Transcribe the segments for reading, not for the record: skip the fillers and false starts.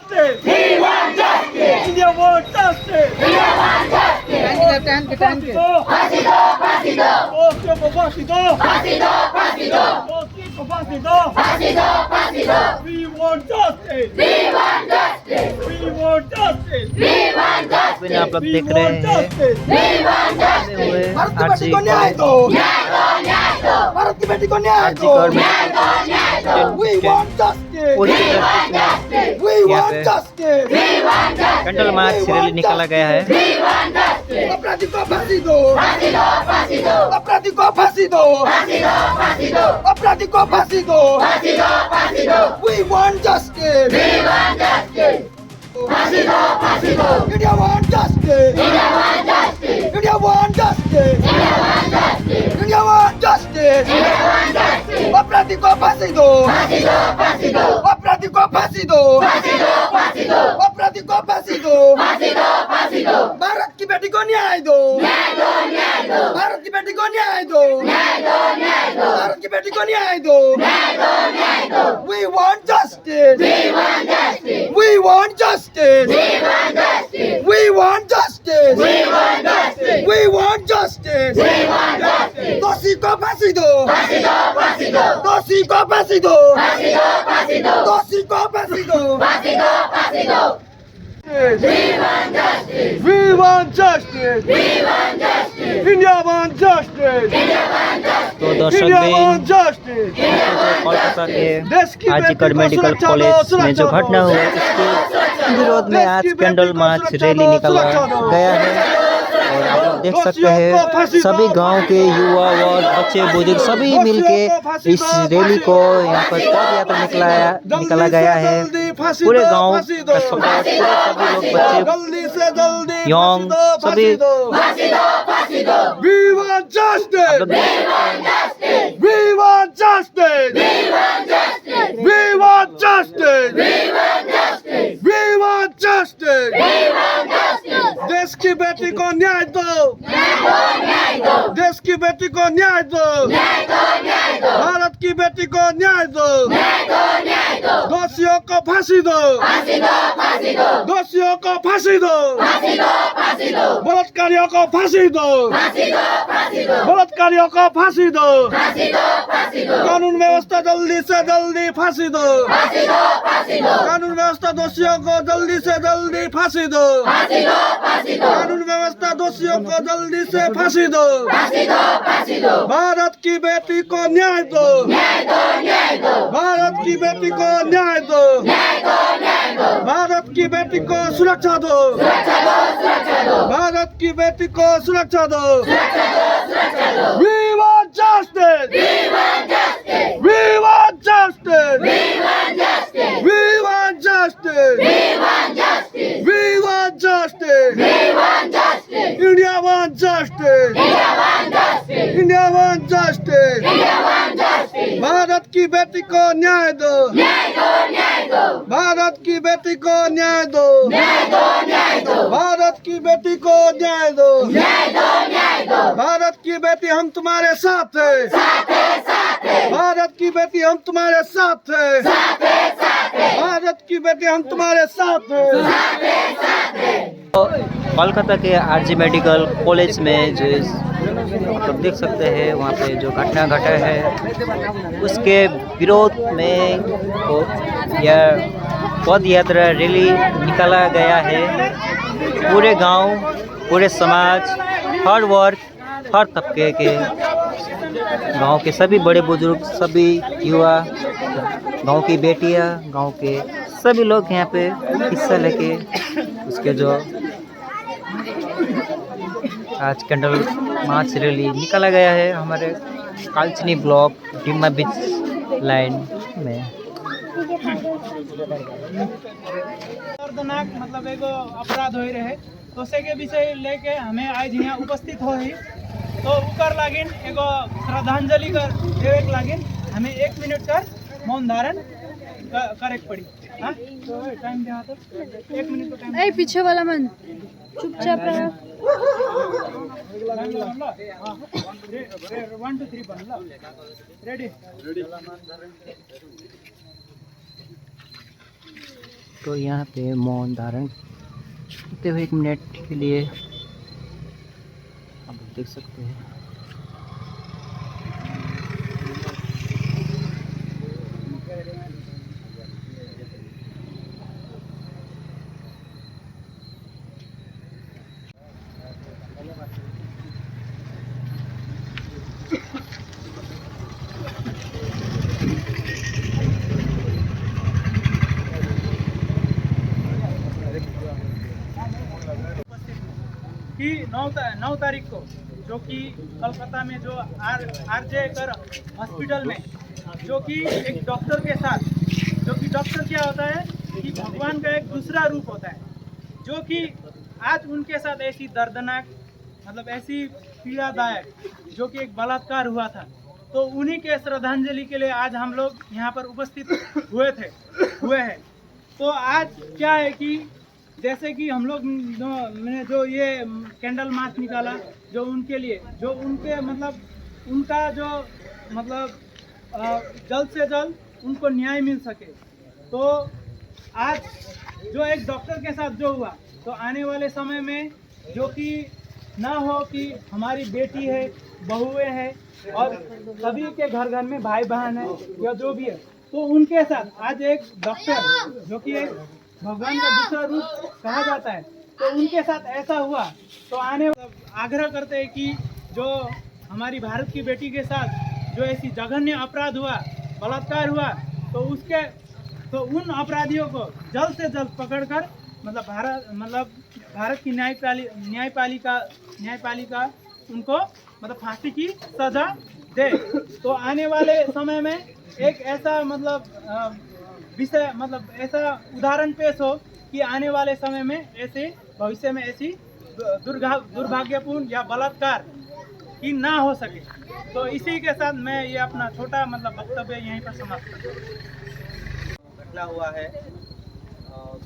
justice. We want justice. India wants justice. India wants justice. Fácido, fácido. Fácido, fácido. Fácido, fácido. Fácido, fácido. We want justice. We want justice. We want justice. We want justice. आप लोग देख रहे हैं RG को न्याय दो, न्याय दो। भारत की बेटी को न्याय दो। न्याय दो, न्याय दो। We want justice. We want justice. We want justice. We want justice. Candle march rally निकाला गया है। We want justice. अपराधी को फांसी दो। फांसी दो, फांसी दो। अपराधी को फांसी दो। फांसी दो, फांसी दो। अपराधी को फांसी दो। फांसी दो, फांसी दो। We want justice. We want justice. फांसी दो, फांसी दो। India want justice. India want justice. India want justice. India want justice. India want justice. India want justice. अपराधी को फांसी दो। फांसी दो, फांसी दो। अपराधी को फांसी दो। फांसी दो, फांसी दो। अपराधी को फांसी दो। फांसी दो, फांसी दो। भारत की बेटी को न्याय दो। न्याय दो, न्याय दो। भारत की बेटी को न्याय दो। न्याय दो, न्याय दो। भारत की बेटी को न्याय दो। न्याय दो, न्याय दो। We want justice. We want justice. We want justice. We want justice. We want justice. We want justice. We want justice. We want justice. दोषी को फांसी दो। फांसी दो, फांसी दो। दोषी को फांसी दो। फांसी दो, फांसी दो। दोषी को फांसी दो। फांसी दो, फांसी दो। We want justice. We want justice. We want justice. India want justice. India want justice. तो दर्शक India भी want justice. कोलकाता के देश की आरजीकर मेडिकल कॉलेज में जो घटना हुआ उसके विरोध में आज कैंडल मार्च रैली निकाला गया है। और आप लोग देख सकते हैं सभी गांव के युवा और बच्चे बुजुर्ग सभी मिलके इस रैली को यहाँ पर पद यात्रा निकाला गया है। पूरे गांव का सपोर्ट, सभी लोग बच्चे यंग सभी We want justice. We want justice. We want justice. We want justice. We want justice. We want justice. We want justice. देश की बेटी को न्याय दो। न्याय दो। देश की बेटी को न्याय दो। न्याय दो, न्याय दो। भारत की बेटी को न्याय दो। न्याय दो, न्याय दो। दोषियों को फांसी दो। फांसी दो, फांसी दो। दोषियों को फांसी दो। फांसी दो, फांसी दो। बलात्कारियों को फांसी दो। फांसी दो, फांसी दो। बलात्कारियों को फांसी दो। फांसी दो, फांसी दो। कानून व्यवस्था जल्दी से जल्दी फांसी दो। फांसी दो, फांसी दो। कानून व्यवस्था दोषियों को जल्दी से जल्दी फांसी दो। फांसी दो, फांसी दो। कानून व्यवस्था दोषियों को जल्दी से फांसी दो। फांसी दो, फांसी दो। भारत की बेटी को न्याय दो। न्याय दो, न्याय दो। भारत की बेटी को न्याय दो। न्याय दो, न्याय दो। भारत की बेटी को सुरक्षा दो। सुरक्षा दो, सुरक्षा दो। भारत की बेटी को सुरक्षा दो। सुरक्षा दो, सुरक्षा दो। We want justice. We want justice. We want justice. We want justice. We want justice. We want justice. We want justice. We want justice. India want justice. India want justice. India want justice. India want justice. Bharat की बेटी को न्याय दो। न्याय दो, न्याय दो। भारत की बेटी को न्याय दो। न्याय दो, न्याय दो। भारत की बेटी को न्याय दो। न्याय दो, न्याय दो। भारत की बेटी हम तुम्हारे साथ है। साथ है, साथ है। भारत की बेटी हम तुम्हारे साथ है। साथ है, साथ है। भारत की बेटी हम तुम्हारे साथ है। साथ है, साथ है। कोलकाता के आरजी मेडिकल कॉलेज में जो आप लोग देख सकते हैं वहाँ पे जो घटना घटा है उसके विरोध में यह पद यात्रा रैली निकाला गया है। पूरे गांव, पूरे समाज, हर वर्ग, हर तबके के गांव के सभी बड़े बुजुर्ग, सभी युवा, गांव की बेटियां, गांव के सभी लोग यहाँ पे हिस्सा लेके उसके जो आज कैंडल मार्च रैली निकाला गया है हमारे कालचिनी ब्लॉक डिम्मा बीच लाइन में। दर्दनाक मतलब एगो अपराध हो रहे तो से के विषय लेके हमें आज यहाँ उपस्थित हो ही तो उकर लागिन एगो श्रद्धांजलि कर देवे के लागिन हमें 1 मिनट का मौन धारण करे पड़ी। हाँ तो टाइम दे तो 1 मिनट का टाइम। ए पीछे वाला मन चुपचाप रहो। 1 2 3 बन लो। Ready ready. तो यहाँ पे मौन धारण करते हुए 1 मिनट के लिए आप देख सकते हैं। कि 9 तारीख को जो कि कोलकाता में जो आरजे कर हॉस्पिटल में जो कि एक डॉक्टर के साथ, जो कि डॉक्टर क्या होता है कि भगवान का एक दूसरा रूप होता है, जो कि आज उनके साथ ऐसी दर्दनाक मतलब ऐसी पीड़ादायक जो कि एक बलात्कार हुआ था, तो उन्हीं के श्रद्धांजलि के लिए आज हम लोग यहाँ पर उपस्थित हुए हैं। तो आज क्या है कि जैसे कि हम लोग मैंने जो ये कैंडल मार्च निकाला, जो उनके लिए, जो उनके मतलब उनका जो मतलब जल्द से जल्द उनको न्याय मिल सके। तो आज जो एक डॉक्टर के साथ जो हुआ, तो आने वाले समय में जो कि ना हो कि हमारी बेटी है, बहुएं हैं और सभी के घर घर में भाई बहन है या जो भी है, तो उनके साथ आज एक डॉक्टर जो कि एक भगवान का दूसरा रूप कहा जाता है, तो उनके साथ ऐसा हुआ। तो आने आग्रह करते हैं कि जो हमारी भारत की बेटी के साथ जो ऐसी जघन्य अपराध हुआ, बलात्कार हुआ, तो उन अपराधियों को जल्द से जल्द पकड़कर मतलब भारत की न्यायपालिका उनको मतलब फांसी की सजा दे। तो आने वाले समय में एक ऐसा मतलब विषय मतलब ऐसा उदाहरण पेश हो कि आने वाले समय में ऐसे भविष्य में ऐसी दुर्भाग्यपूर्ण या बलात्कार की ना हो सके। तो इसी के साथ मैं ये अपना छोटा मतलब वक्तव्य यहीं पर समाप्त करता हूँ। घटना हुआ है,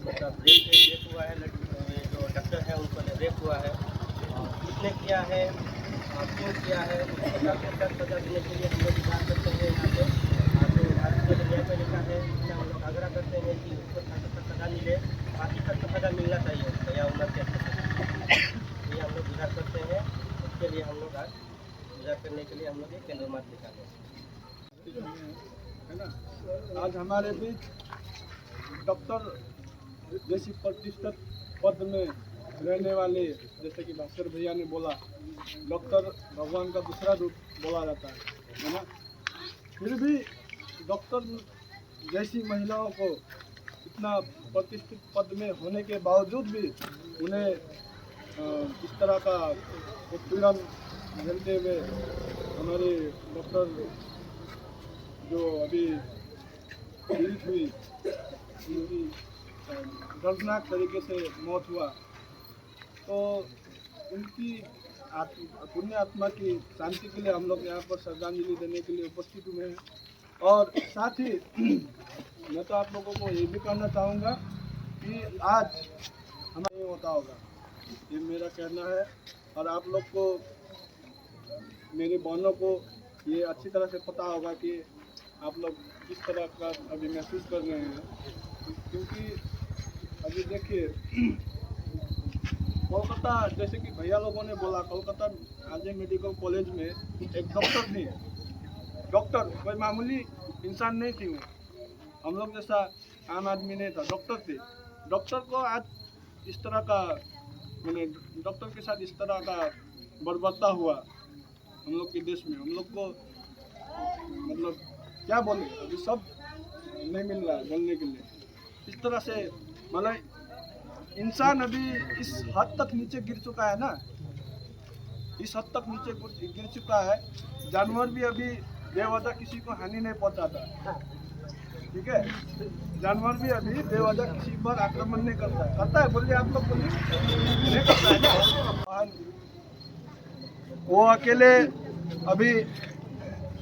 मतलब रेप हुआ है, जो डॉक्टर है उनको रेप हुआ है, किसने किया है, क्यों किया है, सजा देने के लिए हम लोग विचार करते हैं। यहाँ पे तो भारतीय जो न्यायपालिका है उससे हम लोग आग्रह करते हैं कि उसको सजा मिले, बाकी तक तो सजा मिलना चाहिए भैया उम्र के ये हम लोग विचार करते हैं। उसके लिए हम लोग आज विचार करने के लिए हम लोग एक केंद्र मार्च निकाले है ना। आज हमारे बीच डॉक्टर जैसी प्रतिष्ठित पद में रहने वाले, जैसे कि भास्कर भैया ने बोला, डॉक्टर भगवान का दूसरा रूप बोला जाता है ना। फिर भी डॉक्टर जैसी महिलाओं को इतना प्रतिष्ठित पद में होने के बावजूद भी उन्हें इस तरह का उत्पीड़न झेलते हुए हमारे डॉक्टर जो अभी पीड़ित हुई, उनकी दर्दनाक तरीके से मौत हुआ, तो उनकी पुण्य आत्मा की शांति के लिए हम लोग यहाँ पर श्रद्धांजलि देने के लिए उपस्थित हुए हैं। और साथ ही मैं तो आप लोगों को ये भी कहना चाहूँगा कि आज हमें नहीं होता होगा, ये मेरा कहना है। और आप लोग को, मेरे बहनों को ये अच्छी तरह से पता होगा कि आप लोग किस तरह का अभी महसूस कर रहे हैं, क्योंकि अभी देखिए कोलकाता, जैसे कि भैया लोगों ने बोला, कोलकाता आरजे मेडिकल कॉलेज में एक डॉक्टर थी। डॉक्टर कोई मामूली इंसान नहीं थी, वो हम लोग जैसा आम आदमी नहीं था, डॉक्टर थी। डॉक्टर को आज इस तरह का, मैंने डॉक्टर के साथ इस तरह का बर्बरता हुआ हम लोग के देश में। हम लोग को मतलब क्या बोले, अभी सब नहीं मिल रहा है बोलने के लिए। इस तरह से मतलब इंसान अभी इस हद तक नीचे गिर चुका है ना, इस हद तक नीचे गिर चुका है। जानवर भी अभी बेवजह किसी को हानि नहीं पहुंचाता, ठीक है। जानवर भी अभी बेवजह किसी पर आक्रमण नहीं करता है बोलिए आप लोग, बोलिए नहीं करता है ना। वो अकेले अभी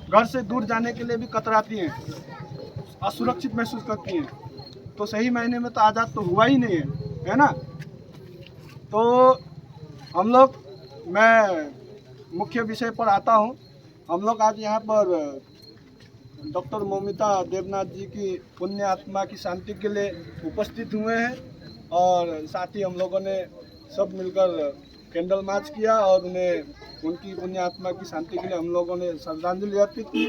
घर से दूर जाने के लिए भी कतराती हैं, असुरक्षित महसूस करती हैं। तो सही मायने में तो आज़ाद तो हुआ ही नहीं है ना। तो हम लोग, मैं मुख्य विषय पर आता हूँ। हम लोग आज यहाँ पर डॉक्टर मौमिता देवनाथ जी की पुण्य आत्मा की शांति के लिए उपस्थित हुए हैं और साथ ही हम लोगों ने सब मिलकर कैंडल मार्च किया और उन्हें उनकी पुण्य आत्मा की शांति के लिए हम लोगों ने श्रद्धांजलि अर्पित की।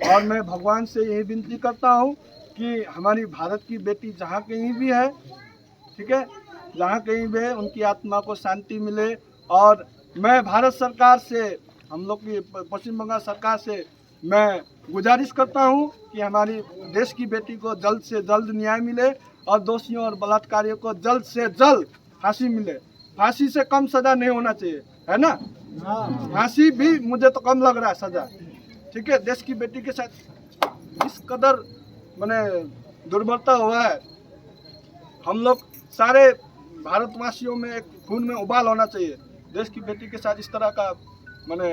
और मैं भगवान से यही विनती करता हूँ कि हमारी भारत की बेटी जहाँ कहीं भी है, ठीक है, जहाँ कहीं भी है उनकी आत्मा को शांति मिले। और मैं भारत सरकार से, हम लोग की पश्चिम बंगाल सरकार से मैं गुजारिश करता हूँ कि हमारी देश की बेटी को जल्द से जल्द न्याय मिले और दोषियों और बलात्कारियों को जल्द से जल्द फांसी मिले। फांसी से कम सज़ा नहीं होना चाहिए, है ना? फांसी भी मुझे तो कम लग रहा है सज़ा, ठीक है। देश की बेटी के साथ इस कदर मैंने दुर्बलता हुआ है। हम लोग सारे भारतवासियों में एक खून में उबाल होना चाहिए। देश की बेटी के साथ इस तरह का मैंने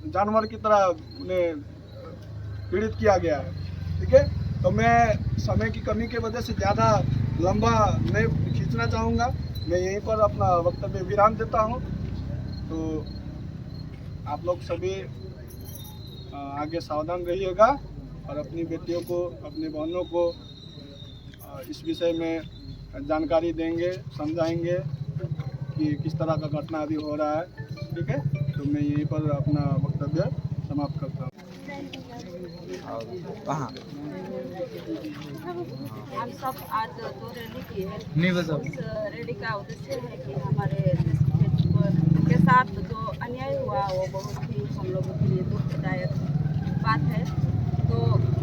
जानवर की तरह उन्हें पीड़ित किया गया है, ठीक है। तो मैं समय की कमी की वजह से ज़्यादा लंबा नहीं खींचना चाहूँगा, मैं यहीं पर अपना वक्तव्य विराम देता हूँ। तो आप लोग सभी आगे सावधान रहिएगा और अपनी बेटियों को, अपनी बहनों को इस विषय में जानकारी देंगे, समझाएंगे कि किस तरह का घटना अभी हो रहा है, ठीक है। तो मैं यहीं पर अपना वक्तव्य समाप्त करता हूँ। हम सब आज दो रैली की है। इस रैली का उद्देश्य है कि हमारे देश के साथ जो अन्याय हुआ वो बहुत ही हम लोगों के लिए दुखदायक बात है। तो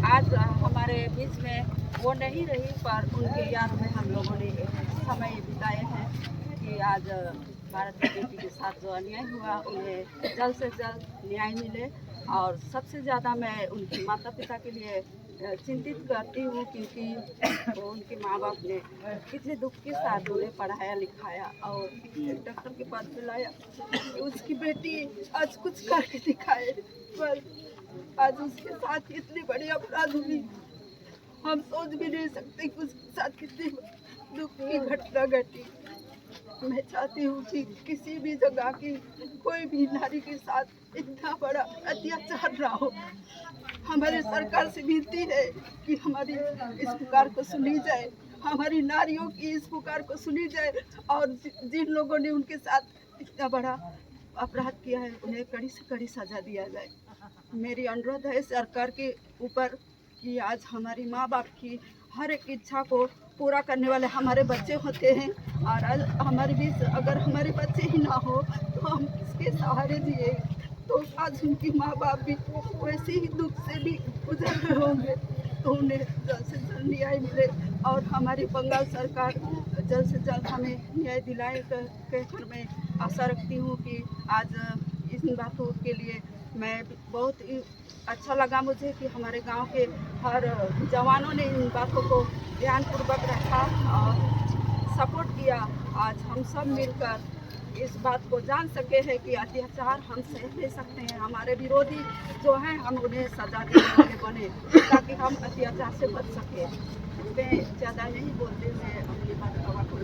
आज हमारे बीच में वो नहीं रही, पर उनके याद में हम लोगों ने समय बिताए हैं कि आज भारत की बेटी के साथ जो अन्याय हुआ उन्हें जल्द से जल्द न्याय मिले। और सबसे ज़्यादा मैं उनके माता पिता के लिए चिंतित करती हूँ, क्योंकि उनके माँ बाप ने कितने दुख के साथ उन्हें पढ़ाया लिखाया और डॉक्टर के पास बुलाया। उसकी बेटी आज कुछ करके दिखाए, पर आज उसके साथ इतनी बड़ी अपराध हुई, हम सोच भी नहीं सकते कि उसके साथ कितनी दुख की घटना घटी। मैं चाहती हूँ कि किसी भी जगह की कोई भी नारी के साथ इतना बड़ा अत्याचार ना हो। हमारे सरकार से विनती है कि हमारी इस पुकार को सुनी जाए, हमारी नारियों की इस पुकार को सुनी जाए और जिन लोगों ने उनके साथ इतना बड़ा अपराध किया है उन्हें कड़ी से कड़ी सजा दिया जाए। मेरी अनुरोध है सरकार के ऊपर कि आज हमारी माँ बाप की हर एक इच्छा को पूरा करने वाले हमारे बच्चे होते हैं, और आज हमारे बीच अगर हमारे बच्चे ही ना हो तो हम किसके सहारे जिए। तो आज उनकी माँ बाप भी वैसे ही दुख से भी गुजर रहे होंगे, तो उन्हें जल्द से जल्द न्याय मिले और हमारी बंगाल सरकार जल्द से जल्द हमें न्याय दिलाए कहकर मैं आशा रखती हूँ कि आज इन बातों के लिए मैं बहुत ही अच्छा लगा मुझे कि हमारे गांव के हर जवानों ने इन बातों को ध्यानपूर्वक रखा और सपोर्ट किया। आज हम सब मिलकर इस बात को जान सके हैं कि अत्याचार हम सह नहीं सकते हैं। हमारे विरोधी जो हैं हम उन्हें सजा देने वाले बने ताकि हम अत्याचार से बच सकें। मैं ज़्यादा नहीं बोलते, मैं अपनी बात कवा को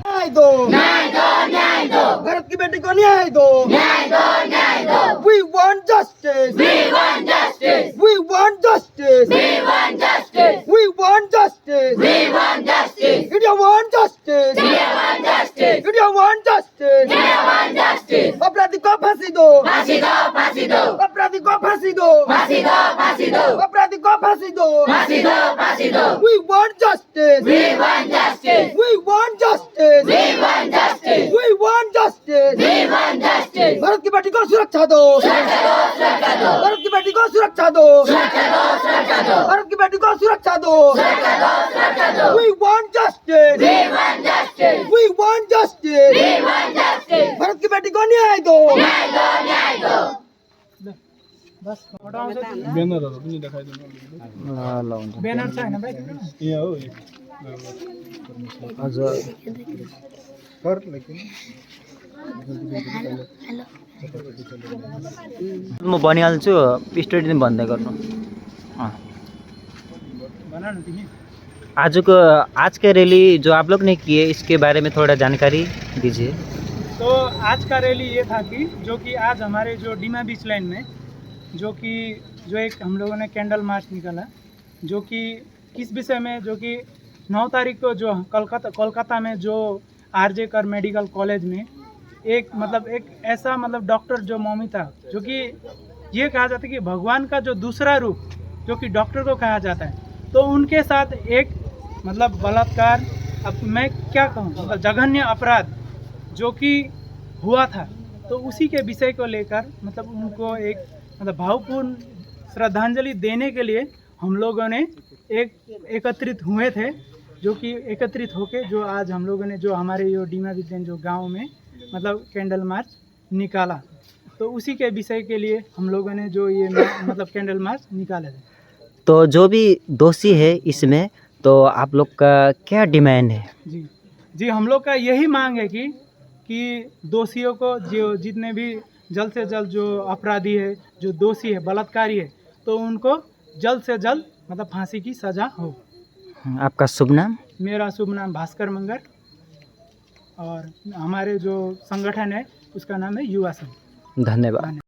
न्याय दो, न्याय दो, न्याय दो, भारत की बेटी को न्याय दो, न्याय दो, न्याय दो। We want justice, we want justice, we want justice, we want justice, we want justice, we want justice. India want justice, India want justice, India want justice, India want justice. अपराधी को फांसी दो, फांसी दो, फांसी दो, अपराधी को फांसी दो, फांसी दो, फांसी दो, अपराधी को फांसी दो, फांसी दो, फांसी दो। We want justice, we want justice, we want justice, we want justice, we want justice, we want justice. Bharat की बेटी को सुरक्षा दो, सुरक्षा दो, सुरक्षा दो, भारत की बेटी को सुरक्षा दो, सुरक्षा दो, सुरक्षा दो, भारत की बेटी को सुरक्षा दो, सुरक्षा दो, सुरक्षा दो। We want justice, we want justice, we want justice, we want justice. Bharat की बेटी को न्याय दो, न्याय दो, न्याय दो। बैनर पनि देखाइदिनु, बैनर छ हैन भाइ? यहाँ हो हजुर कर लेकिन म भनिहाल्छु, स्टोरी पनि भन्दै गर्नु। आज के रैली जो आप लोग ने किए इसके बारे में थोड़ा जानकारी दीजिए। तो आज का रैली ये था कि जो कि आज हमारे जो डीमा बीच लाइन में जो एक हम लोगों ने कैंडल मार्च निकाला, जो कि किस विषय में, जो कि 9 तारीख को जो कोलकाता में जो आरजे कर मेडिकल कॉलेज में एक ऐसा डॉक्टर जो मौमिता, जो कि ये कहा जाता है कि भगवान का जो दूसरा रूप जो कि डॉक्टर को कहा जाता है, तो उनके साथ एक बलात्कार, अब मैं क्या कहूँ, जघन्य अपराध जो कि हुआ था, तो उसी के विषय को लेकर उनको एक भावपूर्ण श्रद्धांजलि देने के लिए हम लोगों ने एकत्रित हुए थे, जो कि एकत्रित होके जो आज हम लोगों ने जो हमारे यो डीमा विजन जो गांव में कैंडल मार्च निकाला, तो उसी के विषय के लिए हम लोगों ने जो ये कैंडल मार्च निकाले थे। तो जो भी दोषी है इसमें, तो आप लोग का क्या डिमांड है? जी हम लोग का यही मांग है कि दोषियों को, जो जितने भी जल्द से जल्द जो अपराधी है, जो दोषी है, बलात्कारी है, तो उनको जल्द से जल्द फांसी की सज़ा हो। आपका शुभ नाम? मेरा शुभ नाम भास्कर मंगर, और हमारे जो संगठन है उसका नाम है युवा संघ। धन्यवाद।